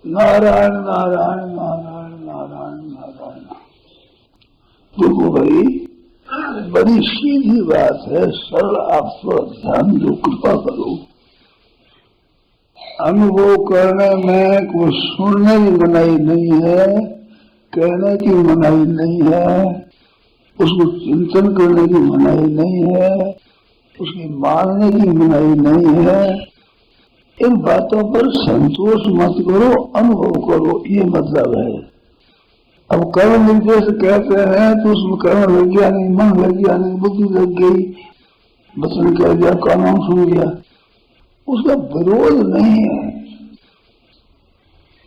नारायण नारायण नारायण नारायण नारायण। देखो भाई, बड़ी सीधी बात है, सरल। आप थोड़ा ध्यान दो, कृपा करो। अनुभव करने में कुछ सुनने की मनाही नहीं है, कहने की मनाही नहीं है, उसको चिंतन करने की मनाही नहीं है, उसकी मानने की मनाही नहीं है। इन बातों पर संतोष मत करो, अनुभव करो, ये मतलब है। अब कर्म निर्देश कहते हैं तो उसमें कर्म लग गया नहीं, मन लग गया नहीं, बुद्धि लग गई, वचन कह दिया, कानून सुन गया, उसका विरोध नहीं है।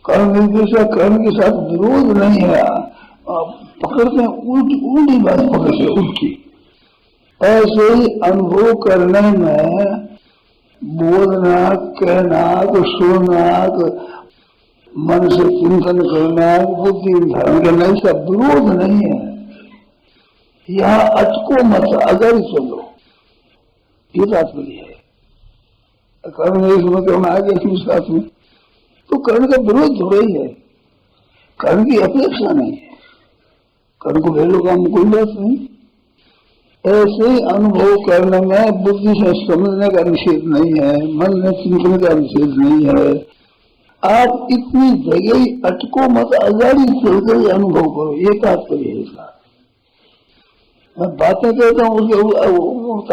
कर्म निर्देश कर्म के साथ विरोध नहीं है। आप पकड़ते हैं उल्टी बात पकड़ते, उल्टी। ऐसे ही अनुभव करने में बोलना, कहना, सुनना, मन से चिंतन करना, बुद्धि धारण करना, इसका विरोध नहीं है। यहाँ अटको मत, अगर चलो, ये तात्पर्य है। कर्म में करना आ गया किस साथ में, तो कर्म का विरोध थोड़ा ही है, कर्म की अपेक्षा नहीं है, कर्म को ले लो, काम कोई बात नहीं। ऐसे अनुभव करने में बुद्धि से समझने का निषेध नहीं है, मन में चिंतन का निषेध नहीं है। आप इतनी जगह ही अटको मत, आजादी चलकर ही अनुभव करो, ये तात्पर्य है इसका। मैं बातें कहता हूँ उसके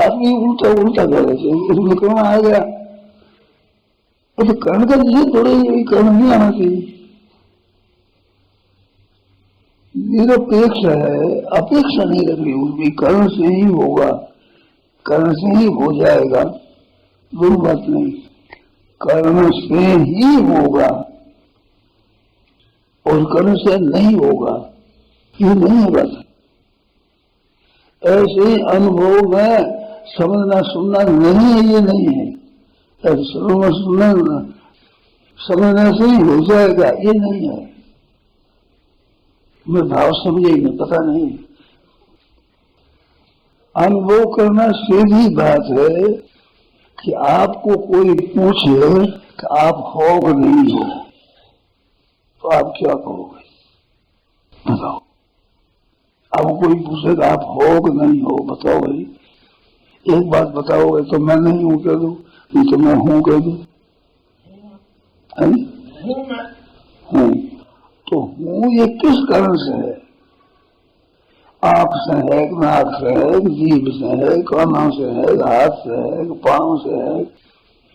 आदमी उल्टा उल्टा कह रहे, उसमें करना आ गया, तो कर्ण का निषेध थोड़ा ही, कर्ण नहीं आना चाहिए। निरपेक्ष है, अपेक्षा नहीं रखनी उसकी, कर्ण से ही होगा, कर्ण से ही हो जाएगा, कोई बात नहीं, कर्ण से ही होगा और कर्ण से नहीं होगा, ये नहीं है बात। ऐसे ही अनुभव में समझना सुनना नहीं है, ये नहीं है। ऐसे सुनना समझने से ही हो जाएगा, ये नहीं है। मैं भाव समझे ही नहीं, पता नहीं। अनुभव करना सीधी बात है कि आपको कोई पूछे कि आप हो कि नहीं हो, तो आप क्या कहोगे, बताओ। अब कोई पूछेगा आप हो कि नहीं हो, बताओ भाई। एक बात बताओगे तो मैं नहीं हूं कह दू, नहीं तो मैं हूं कह दू, हूं। तो हूं ये किस कारण से है? आंख से है, नाक से है, जीभ से है, कानों से है, हाथ से है, पांव से है,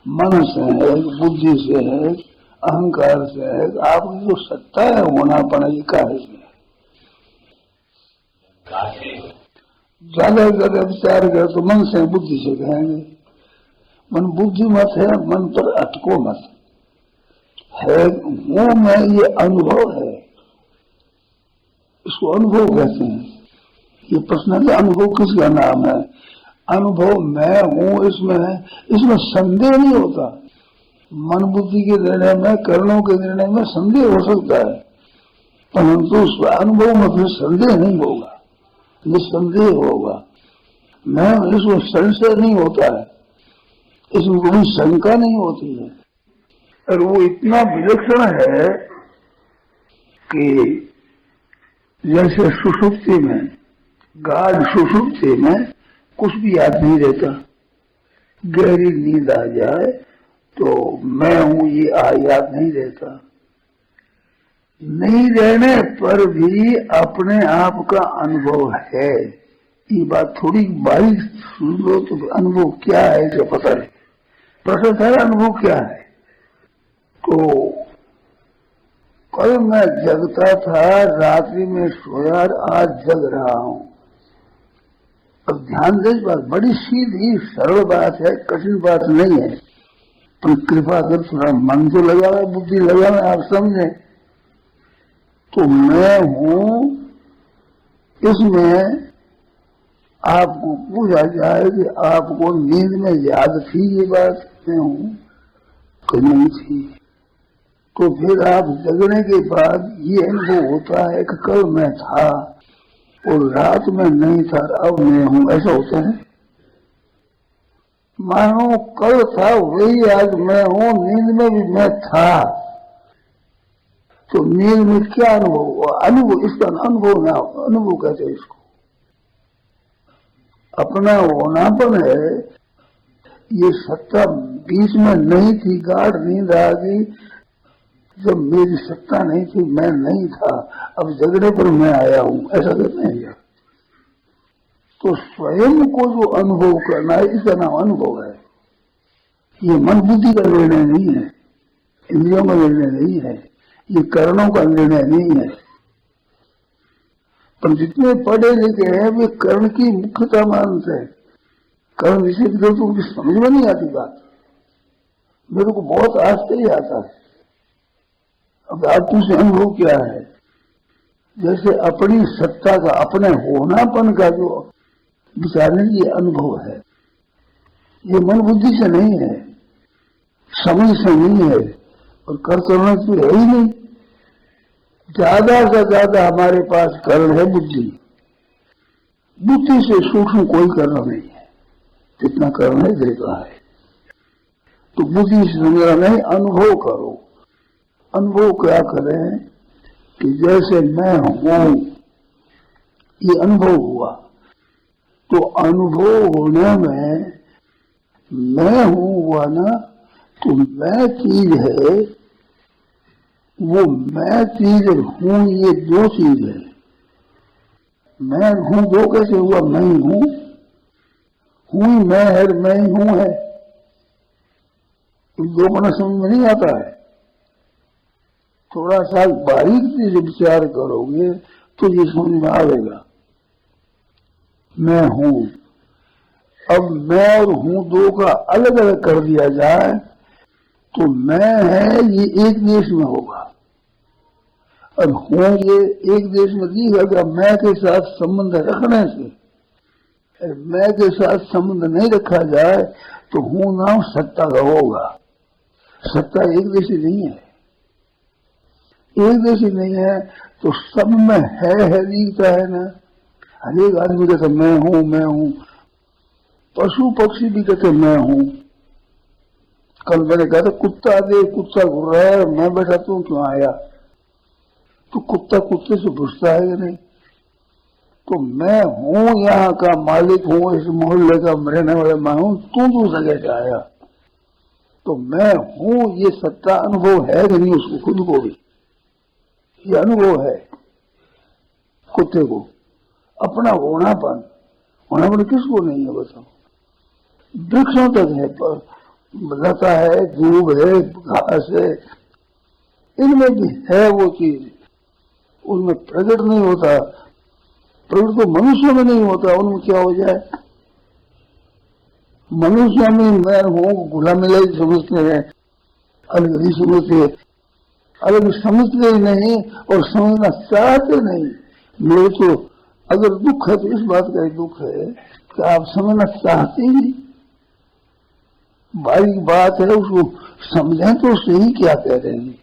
मन से है, बुद्धि से है, अहंकार से है। आपकी जो सत्ता है होना पड़ा, ये काहे से है? ज्यादा ज्यादा विचार कर तो मन से बुद्धि से कहेंगे। मन बुद्धि मत है, मन पर अटको मत है। वो में ये अनुभव है, इसको अनुभव कहते हैं। ये पर्सनल अनुभव किसका नाम है? अनुभव मैं हूं, इसमें संदेह नहीं होता। मन बुद्धि के निर्णय में, कर्णों के निर्णय में संदेह हो सकता है, परंतु उस अनुभव में फिर संदेह नहीं होगा, निसंदेह होगा। मैं इसमें संशय नहीं होता है, इसमें कोई शंका नहीं होती है। और वो इतना विलक्षण है कि जैसे सुषुप्ति में, गाढ़ सुषुप्ति में कुछ भी याद नहीं रहता, गहरी नींद आ जाए तो मैं हूं ये याद नहीं रहता। नहीं रहने पर भी अपने आप का अनुभव है। ये बात थोड़ी बारीक सुन लो तो अनुभव क्या है जो पता नहीं। प्रश्न था अनुभव क्या है? तो कल मैं जगता था, रात्रि में सोया, आज जग रहा हूं। अब ध्यान दे, बात बड़ी सीधी सरल बात है, कठिन बात नहीं है। पर कृपा कर थोड़ा मन तो लगाना, बुद्धि लगाना, आप समझे। तो मैं हूं, इसमें आपको पूछा जाए कि आपको नींद में याद थी ये बात मैं हूं कि नहीं थी, तो फिर आप जगने के बाद ये अनुभव होता है कि कल मैं था और रात में नहीं था, अब मैं हूं, ऐसा होता है। मानो कल था वही आज मैं हूं, नींद में भी मैं था, तो नींद में क्या अनुभव हुआ? अनुभव, इसका अनुभव ना, अनुभव कहते हैं इसको। अपना होनापन है, ये सत्ता बीच में नहीं थी, गाढ़ नींद आ गई जब मेरी सत्ता नहीं थी, मैं नहीं था, अब झगड़े पर मैं आया हूं, ऐसा कहते हैं। तो स्वयं को जो अनुभव करना है, इसका नाम अनुभव है। ये मन बुद्धि का निर्णय नहीं है, इंद्रियों का निर्णय नहीं है, ये कर्णों का निर्णय नहीं है। पर जितने पढ़े लिखे हैं वे कर्ण की मुख्यता मानते हैं। कर्ण विषय की तो उनकी समझ में नहीं आती बात। मेरे को बहुत आश्चर्य आता है। अब आप तुझसे अनुभव क्या है? जैसे अपनी सत्ता का, अपने होनापन का जो विचारने ये अनुभव है, ये मन बुद्धि से नहीं है, समझ से नहीं है, और कर करना तो है ही नहीं। ज्यादा से ज्यादा हमारे पास कर्ण है बुद्धि। बुद्धि से सूक्ष्म कोई कर्ण नहीं है, जितना कर्ण है देखा है। तो बुद्धि से समझना नहीं, अनुभव करो। अनुभव क्या करें कि जैसे मैं हूं, ये अनुभव हुआ, तो अनुभव होने में मैं हूं हुआ ना, तो मैं चीज है, वो मैं चीज हूं, ये दो चीज है। मैं हूं दो कैसे हुआ? मैं ही हूं ही मैं है, मैं ही हूं है। दो बना समझ में नहीं आता है। थोड़ा सा बारीकी से विचार करोगे तो ये समझ में आएगा। मैं हूं, अब मैं और हूं दो का अलग अलग कर दिया जाए तो मैं है ये एक देश में होगा, और हूं ये एक देश में दिखेगा। मैं के साथ संबंध रखने से, मैं के साथ संबंध नहीं रखा जाए तो हूं नाम सत्ता का होगा। सत्ता एक देशी नहीं है, एक देशी नहीं है, तो सब में है दिखता है ना। हर एक आदमी कहते मैं हूं, मैं हूं। पशु पक्षी भी कहते मैं हूं। कल मैंने कहा था कुत्ता दे, कुत्ता घूर रहा है, मैं बैठा तू क्यों आया? तो कुत्ता कुत्ते से पूछता है कि नहीं? तो मैं हूं, यहाँ का मालिक हूं, इस मोहल्ले का रहने वाला मैं हूं, तू जगह से आया। तो मैं हूं ये सत्ता अनुभव है कि नहीं उसको, खुद को भी ये अनुभव है। कुत्ते को अपना होनापन, होनापन किसको नहीं है बताओ? वृक्षों तक है, पर लता है, दूब है, घास है, इनमें भी है वो चीज, उनमें प्रकट नहीं होता। प्रकट तो मनुष्य में नहीं होता, उनमें क्या हो जाए? मनुष्य में मैं हूं गुलाम मिलाई समझते हैं, अलग नहीं समझते, अलग समझते ही नहीं और समझना चाहते नहीं। मेरे तो अगर दुख है तो इस बात का दुख है कि आप समझना चाहते ही नहीं। बारीक बात है, उसको समझें तो सही क्या कह रहे हैं।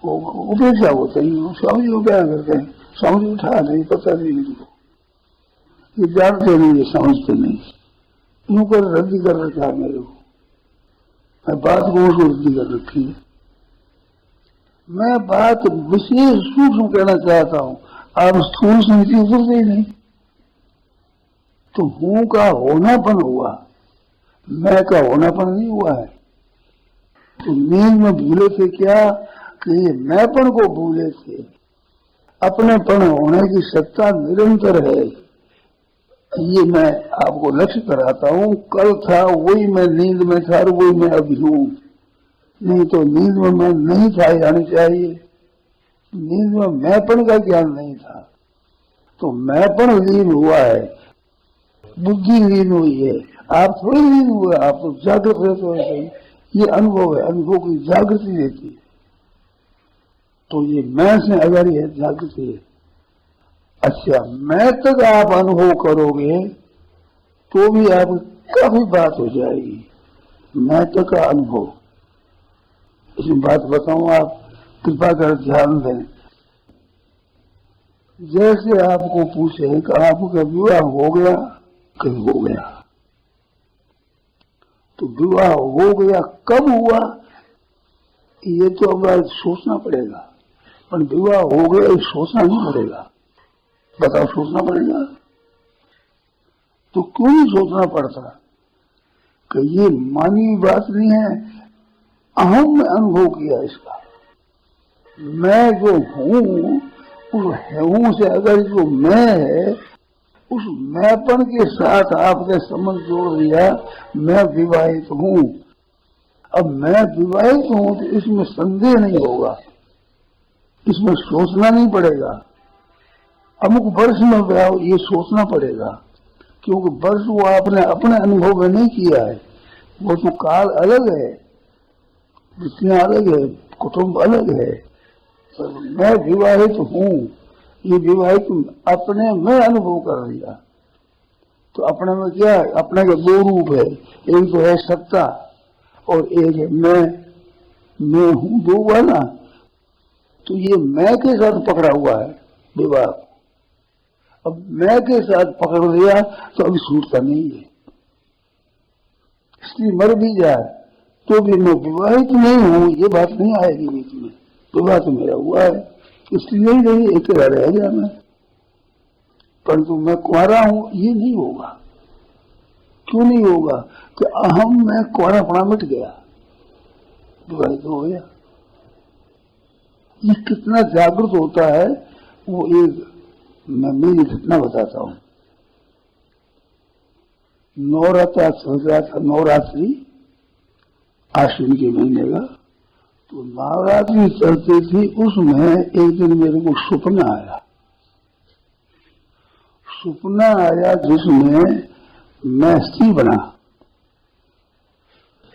उपेक्षा होता ही, समझ को क्या करते हैं? समझ उठा नहीं, पता नहीं इनको, ये जानते नहीं, ये समझते नहीं। यूं कर रद्दी कर रखा है मेरे को, मैं बात को उसको रद्दी कर रखी है। मैं बात विशेष सूक्ष्म कहना चाहता हूं, आप स्थूल समिति उतरते ही नहीं। तो हूं का होनापन हुआ, मैं का होनापन नहीं हुआ है। तो नींद में भूले थे क्या कि ये मैंपन को भूले थे। अपनेपन होने की सत्ता निरंतर है, ये मैं आपको लक्ष्य कराता हूं। कल था वही मैं नींद में था, वही मैं अभी हूं। नहीं तो नींद में मैं नहीं था जानी चाहिए, नींद में मैंपन का ज्ञान नहीं था। तो मैंपन लीन हुआ है, बुद्धि लीन हुई है, आप थोड़ी लीन हुए, आप तो जागृत रहते हो। ये अनुभव है, अनुभव की जागृति देती है। तो ये मैं से अगर ये जागृति है, अच्छा मैं तक आप अनुभव करोगे तो भी आप काफी बात हो जाएगी। मैं तक का अनुभव, इसमें बात बताऊं, आप कृपा कर ध्यान दें। जैसे आपको पूछे कि आपका विवाह हो गया, कब हो गया? तो विवाह हो गया कब हुआ? ये तो अब सोचना पड़ेगा, पर विवाह हो गया ये सोचना नहीं पड़ेगा। बताओ, सोचना पड़ेगा तो क्यों नहीं सोचना पड़ता कि ये मानवीय बात नहीं है, अहम में अनुभव किया इसका। मैं जो हूं उस हूं से अगर जो मैं है, उस मैंपन के साथ आपने संबंध जोड़ दिया, मैं विवाहित हूं। अब मैं विवाहित हूं तो इसमें संदेह नहीं होगा, इसमें सोचना नहीं पड़ेगा। अमुक वर्ष में विवाह ये सोचना पड़ेगा, क्योंकि वर्ष वो आपने अपने अनुभव में नहीं किया है। वो तो काल अलग है, वृत्तियां अलग है, कुटुंब अलग है। तो मैं विवाहित हूं, ये विवाहित अपने में अनुभव कर दिया। तो अपने में क्या है? अपने के दो रूप है, एक तो है सत्ता और एक है मैं हूं, दो वाला। तो ये मैं के साथ पकड़ा हुआ है विवाह। अब मैं के साथ पकड़ दिया तो अभी छूटता नहीं है। स्त्री मर भी जाए तो भी मैं विवाहित नहीं हूं, ये बात नहीं आएगी बीच में। विवाह तो मेरा हुआ है, इसलिए नहीं रही, अकेला रह गया मैं, परंतु मैं कुंवारा हूं ये नहीं होगा। क्यों नहीं होगा? कि अहम में कुंवारापना मिट गया, विवाहित हो गया। ये कितना जागृत होता है वो एक मैं मेरी घटना बताता हूं। नवरात्र चल रहा था, नवरात्रि आश्विन के महीने का। तो नवरात्रि चलती थी, उसमें एक दिन मेरे को सपना आया जिसमें मैं स्त्री बना।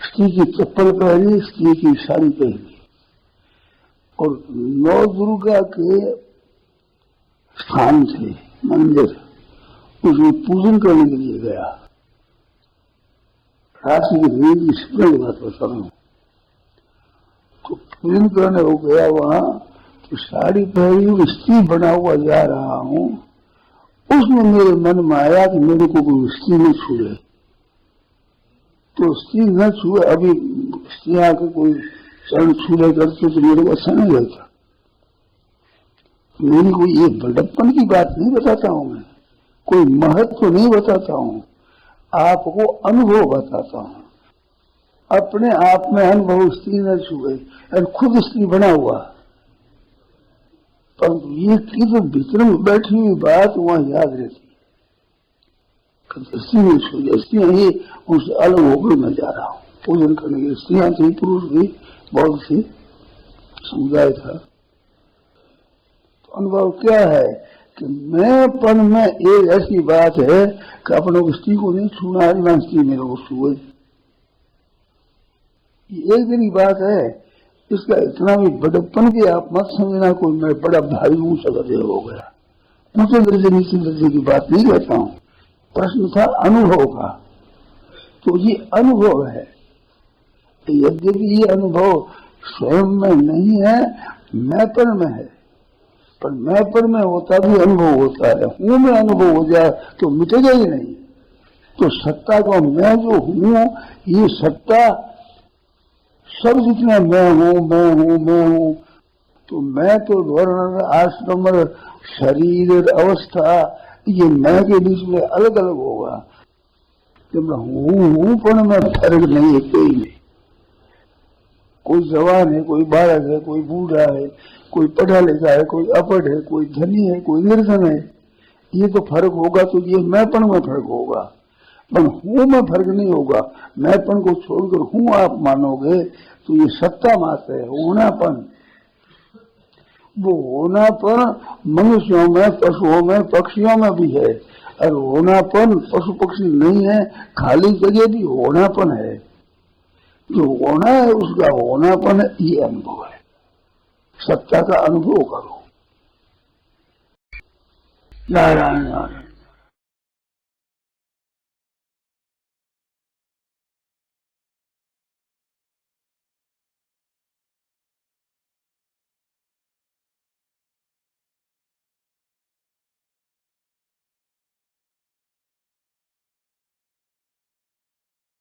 स्त्री की चप्पल पहनी, स्त्री की साड़ी पहनी और नौ दुर्गा के स्थान थे मंदिर, उसमें पूजन करने के लिए गया। राशि की रेल स्प्रे की बात बता रहा हूं। तो पूजन करने हो गया वहां, तो साड़ी पहनी हुई स्त्री बना हुआ जा रहा हूं। उसमें मेरे मन में आया कि मेरे को कोई स्त्री नहीं छूए। तो स्त्री न छुए, अभी स्त्री आके कोई चरण छूले करते तो मेरे को अच्छा नहीं लगता। मेरी कोई ये बड़प्पन की बात नहीं बताता हूं मैं, कोई महत्व तो नहीं बताता हूं, आपको अनुभव बताता हूं। अपने आप में अनुभव स्त्री न छुए और खुद स्त्री बना हुआ, परंतु ये की तो भीतर में बैठी हुई बात वहां याद रहती। स्त्री नहीं छुए, स्त्रियां ही उनसे अलग होकर मैं जा रहा हूं पूजन करने के लिए। स्त्रियां थी, पुरुष भी बहुत सी, समुदाय था। अनुभव क्या है कि मैंपन में एक ऐसी बात है कि अपने स्त्री को नहीं छूना है, ना स्त्री मेरे को छुए। एक दिन की बात है, इसका इतना भी बड़प्पन की आप मत समझना कोई मैं बड़ा भारी ऊंचा दर्जे हो गया। ऊंचे दर्जे नीचे दर्जे की बात नहीं कहता हूं, प्रश्न था अनुभव का। तो ये अनुभव है, यद्यपि ये अनुभव स्वयं में नहीं है, मैंपन में है, पर मैंपन में होता भी अनुभव होता है। हूं में अनुभव हो जाए तो मिटेगा ही नहीं। तो सत्ता का मैं जो हूं, ये सत्ता सब जितना मैं हूं, तो मैं तो वर्ण आश्रम शरीर अवस्था ये मैं के बीच में अलग अलग होगा। जब हूं पर में फर्क नहीं है कोई नहीं। कोई जवान है, कोई बालक है, कोई बूढ़ा है, कोई पढ़ा लिखा है, कोई अपढ़ है, कोई धनी है, कोई निर्धन है। ये तो फर्क होगा, तो ये मैंपन में फर्क होगा, पर हूं में फर्क नहीं होगा। मैंपन को छोड़कर हूं आप मानोगे तो ये सत्ता मात्र है, होनापन। वो होनापन मनुष्यों में, पशुओं में, पक्षियों में भी है। और होनापन पशु पक्षी नहीं है, खाली जगह भी होनापन है। जो होना है उसका होनापन है, ये अनुभव है। सत्ता का अनुभव करो। नारायण नारायण।